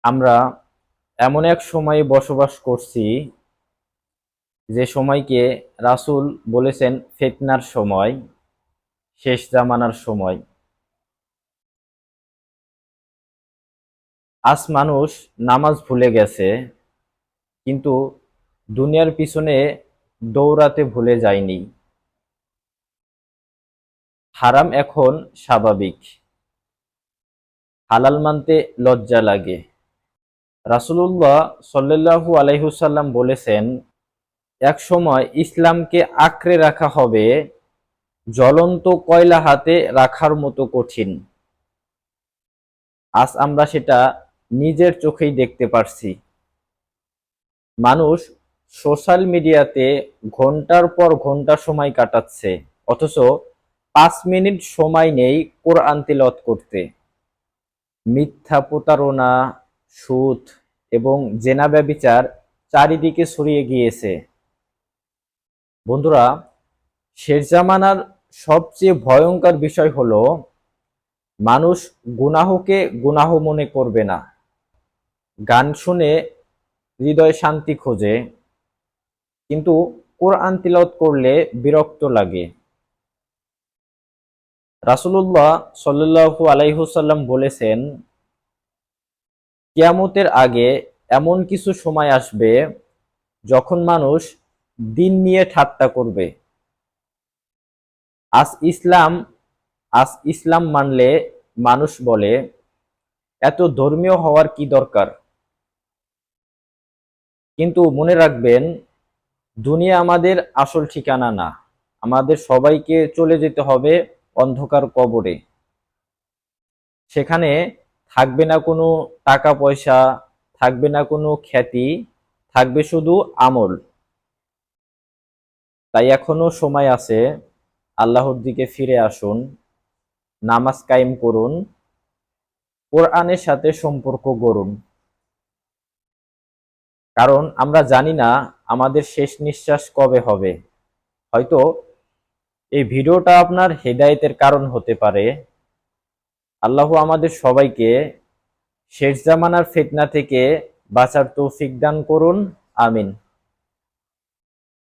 আমরা এমন এক সময়ে বসবাস করছি যে সময়কে রাসূল বলেছেন ফিতনার সময়, শেষ জামানার সময়। আজ মানুষ নামাজ ভুলে গেছে, কিন্তু দুনিয়ার পিছনে দৌড়াতে ভুলে যায়নি। হারাম এখন স্বাভাবিক, হালাল মানতে লজ্জা লাগে। রাসূলুল্লাহ সাল্লাল্লাহু আলাইহি ওয়াসাল্লাম বলেছেন, এক সময় ইসলামকে আঁকড়ে রাখা হবে জ্বলন্ত কয়লা হাতে রাখার মতো কঠিন। আজ আমরা সেটা নিজের চোখেই দেখতে পারছি। মানুষ সোশ্যাল মিডিয়াতে ঘন্টার পর ঘন্টা সময় কাটাচ্ছে, অথচ 5 মিনিট সময় নেই কোরআন তিলাওয়াত করতে। মিথ্যা প্রতারণা, সুদ এবং জেনা ব্যভিচার চারিদিকে ছড়িয়ে গিয়েছে। বন্ধুরা, শেষ জামানার সবচেয়ে ভয়ঙ্কর বিষয় হলো মানুষ গুনাহকে গুনাহ মনে করবে না। গান শুনে হৃদয় শান্তি খোঁজে, কিন্তু কোরআন তিলাওয়াত করলে বিরক্ত লাগে। রাসূলুল্লাহ সাল্লাল্লাহু আলাইহি ওয়াসাল্লাম বলেছেন, কিয়ামতের আগে এমন কিছু সময় আসবে যখন মানুষ দিন নিয়ে ঠাট্টা করবে। আজ ইসলাম আজ ইসলাম মানলে মানুষ বলে, এত ধর্মীয় হওয়ার কি দরকার। কিন্তু মনে রাখবেন, দুনিয়া আমাদের আসল ঠিকানা না। আমাদের সবাইকে চলে যেতে হবে অন্ধকার কবরে। সেখানে থাকবে না কোনো টাকা পয়সা, থাকবে না কোনো খ্যাতি, থাকবে শুধু আমল। তাই এখনো সময় আছে, আল্লাহর দিকে ফিরে আসুন, নামাজ কায়েম করুন, কোরআনের সাথে সম্পর্ক গড়ুন। কারণ আমরা জানি না আমাদের শেষ নিঃশ্বাস কবে হবে। হয়তো এই ভিডিওটা আপনার হেদায়েতের কারণ হতে পারে। আল্লাহ আমাদের সবাইকে শেষ জামানার ফিতনা থেকে বাঁচার তৌফিক দান করুন। আমিন।